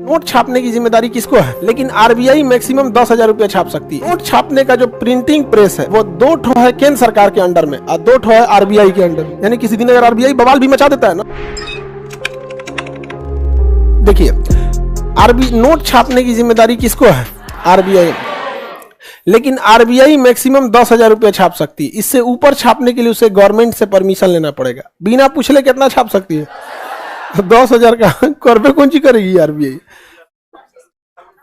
Note छापने की जिम्मेदारी किसको है? लेकिन आरबीआई मैक्सिमम 10,000 रुपया छाप सकती है। नोट छापने का जो प्रिंटिंग प्रेस है वो 2 ठो है केंद्र सरकार के अंडर में और 2 ठो है आरबीआई के अंडर में। यानी किसी दिन अगर आरबीआई बवाल भी मचा देता है ना, देखिए नोट छापने की जिम्मेदारी किसको है? आरबीआई। लेकिन आरबीआई मैक्सिमम 10,000 रुपया छाप सकती है। इससे ऊपर छापने के लिए उसे गवर्नमेंट से परमिशन लेना पड़ेगा। बिना पूछले कितना छाप सकती है? 10,000 का करबे कौन सी करेगी आरबीआई?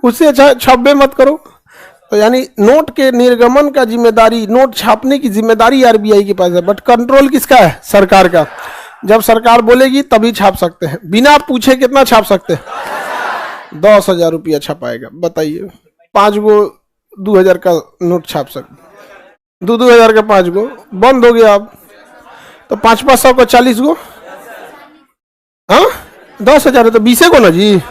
उससे अच्छा छापे मत करो। तो यानी नोट के निर्गमन का जिम्मेदारी, नोट छापने की जिम्मेदारी आरबीआई के पास है, बट कंट्रोल किसका है? सरकार का। जब सरकार बोलेगी तभी छाप सकते हैं। बिना पूछे कितना छाप सकते हैं? 10,000 रुपया छपाएगा। बताइए 5 गो 2,000 का नोट छाप सकते, 2,000 का 5 गो बंद हो गया। अब तो 500 का 40 गो, हाँ 10,000 है तो 20 गो ना जी,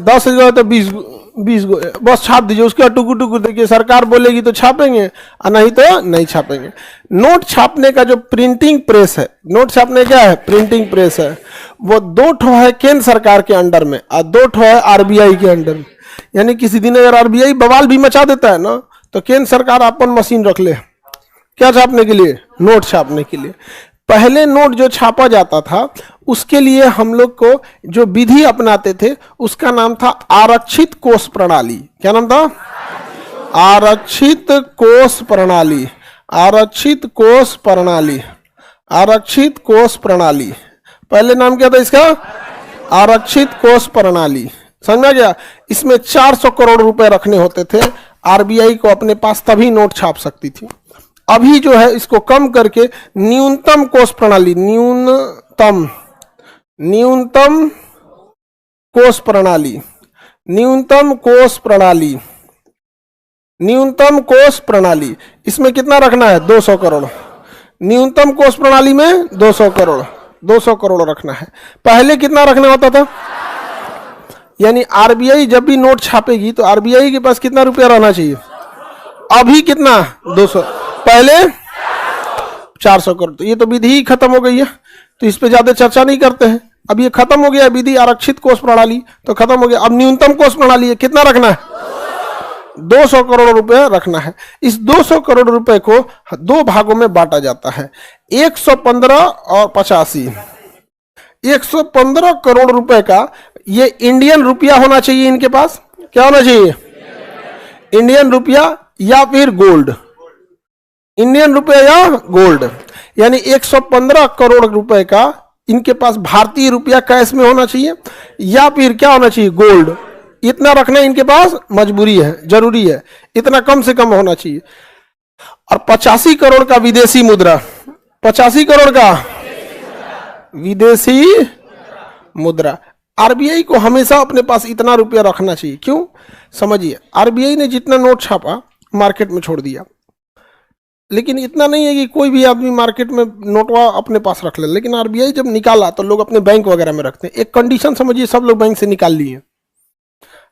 10,000 तो 20 गो बस छाप दीजिए। उसके टुकुर टुकुर देखिए, सरकार बोलेगी तो छापेंगे और नहीं तो नहीं छापेंगे। नोट छापने का जो प्रिंटिंग प्रेस है, नोट छापने क्या है? प्रिंटिंग प्रेस है, वो 2 ठो है केंद्र सरकार के अंडर में और 2 ठो है आरबीआई के अंडर में। यानी किसी दिन अगर आरबीआई बवाल भी मचा देता है ना, तो केंद्र सरकार अपन मशीन रख ले। क्या छापने के लिए? नोट छापने के लिए। पहले नोट जो छापा जाता था उसके लिए हम लोग को जो विधि अपनाते थे उसका नाम था आरक्षित कोष प्रणाली। क्या नाम था? आरक्षित कोष प्रणाली। आरक्षित कोष प्रणाली। आरक्षित कोष प्रणाली। पहले नाम क्या था इसका? आरक्षित कोष प्रणाली। समझ में गया? इसमें 400 करोड़ रुपए रखने होते थे आरबीआई को अपने पास, तभी नोट छाप सकती थी। अभी जो है इसको कम करके न्यूनतम कोष प्रणाली, न्यूनतम कोष प्रणाली, न्यूनतम कोष प्रणाली, न्यूनतम कोष प्रणाली, इसमें कितना रखना है? 200 करोड़। न्यूनतम कोष प्रणाली में 200 करोड़, 200 करोड़ रखना है। पहले कितना रखना होता था? यानी आरबीआई जब भी नोट छापेगी तो आरबीआई के पास कितना रुपया रहना चाहिए? अभी कितना? 200। पहले 400 करोड़। तो ये तो विधि ही खत्म हो गई है, तो इस पे ज्यादा चर्चा नहीं करते हैं। अब ये खत्म हो गया विधि, आरक्षित कोष प्रणाली तो खत्म हो गया। अब न्यूनतम कोष प्रणाली है, कितना रखना है? 200 करोड़ रुपए रखना है। इस 200 करोड़ रुपए को 2 भागों में बांटा जाता है, 115 और 85। 115 करोड़ रुपए का ये इंडियन रुपया होना चाहिए इनके पास। क्या होना चाहिए? इंडियन रुपया या फिर गोल्ड। इंडियन रुपया या गोल्ड। यानी 115 करोड़ रुपए का इनके पास भारतीय रुपया कैश में होना चाहिए या फिर क्या होना चाहिए? गोल्ड। इतना रखना इनके पास मजबूरी है, जरूरी है, इतना कम से कम होना चाहिए। और 85 करोड़ का विदेशी मुद्रा, 85 करोड़ का विदेशी मुद्रा। आरबीआई को हमेशा अपने पास इतना रुपया रखना चाहिए। क्यों? समझिए, आरबीआई ने जितना नोट छापा मार्केट में छोड़ दिया, लेकिन इतना नहीं है कि कोई भी आदमी मार्केट में नोटवा अपने पास रख ले। लेकिन आरबीआई जब निकाला तो लोग अपने बैंक वगैरह में रखते हैं। एक कंडीशन समझिए, सब लोग बैंक से निकाल लिए।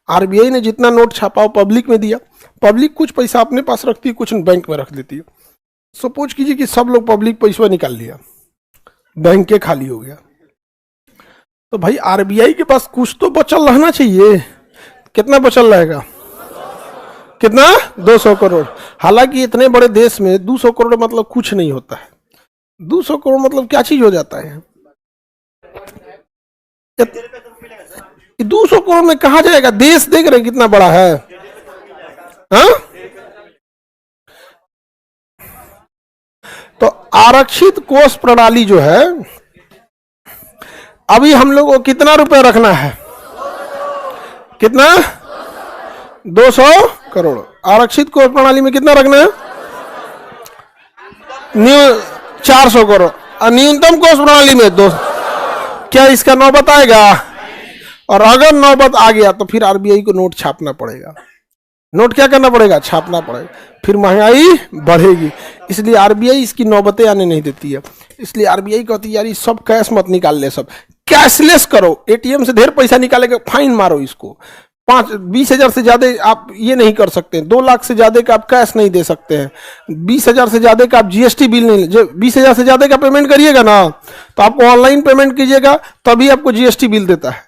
आरबीआई ने जितना नोट छापा वो पब्लिक में दिया। पब्लिक कुछ पैसा अपने पास रखती है, कुछ बैंक में रख देती है। सपोज कीजिए कि सब लोग पब्लिक पैसा निकाल लिया, बैंक के खाली हो गया, तो भाई आरबीआई के पास कुछ तो बचल रहना चाहिए। कितना बचल रहेगा? कितना? 200 करोड़। हालांकि इतने बड़े देश में 200 करोड़ मतलब कुछ नहीं होता है। 200 करोड़ मतलब क्या चीज हो जाता है? 200 करोड़ में कहा जाएगा? देश देख रहे हैं कितना बड़ा है, हाँ? तो आरक्षित कोष प्रणाली जो है, अभी हम लोग को कितना रुपए रखना है? कितना? 200 करोड़। आरक्षित कोष प्रणाली में कितना रखना है? 400 करोड़। और न्यूनतम कोष प्रणाली में 200। क्या इसका नौबत आएगा? और अगर नौबत आ गया तो फिर आरबीआई को नोट छापना पड़ेगा। नोट क्या करना पड़ेगा? छापना पड़ेगा। फिर महंगाई बढ़ेगी। इसलिए आरबीआई इसकी नौबतें आने नहीं देती है। इसलिए आरबीआई कहती है यार ये सब कैश मत निकाल ले, सब कैशलेस करो। एटीएम से ढेर पैसा निकालेगा, फाइन मारो इसको। 20,000 से ज्यादा आप ये नहीं कर सकते, 2 लाख से ज्यादा का आप कैश नहीं दे सकते हैं, 20,000 से ज्यादा का आप जीएसटी बिल नहीं, 20,000 से ज्यादा का पेमेंट करिएगा ना तो आपको ऑनलाइन पेमेंट कीजिएगा तभी आपको जीएसटी बिल देता है।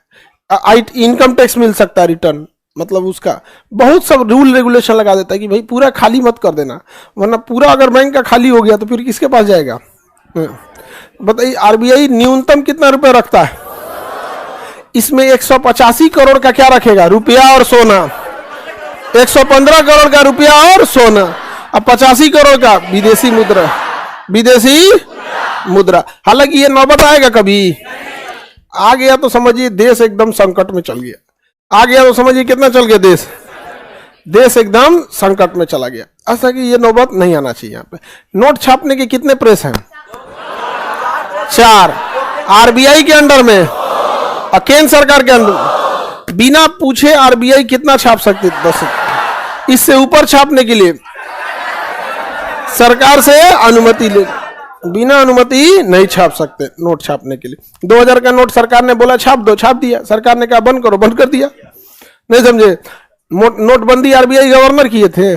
इनकम टैक्स मिल सकता है रिटर्न, मतलब उसका बहुत सब रूल रेगुलेशन लगा देता है कि भाई पूरा खाली मत कर देना, वरना पूरा अगर बैंक का खाली हो गया तो फिर किसके पास जाएगा। बताइए आरबीआई न्यूनतम कितना रुपए रखता है, इसमें 185 करोड़ का क्या रखेगा, रुपया और सोना, 115 करोड़ का रुपया और सोना, अब 85 करोड़ का विदेशी मुद्रा, विदेशी मुद्रा। हालांकि ये नौबत आएगा कभी, आ गया तो समझिए देश एकदम संकट में चल गया, आ गया तो समझिए कितना चल गया देश एकदम संकट में चला गया। ऐसा कि ये नौबत नहीं आना चाहिए। यहाँ पे नोट छापने के कितने प्रेस हैं, 4, आरबीआई के अंडर में और केंद्र सरकार के अंडर। बिना पूछे आरबीआई कितना छाप सकती है, 10, इससे ऊपर छापने के लिए सरकार से अनुमति ले, बिना अनुमति नहीं छाप सकते नोट छापने के लिए। 2000 का नोट सरकार ने बोला छाप दो, छाप दिया, सरकार ने कहा बंद करो, बंद कर दिया, नहीं समझे। नोटबंदी आरबीआई गवर्नर किए थे।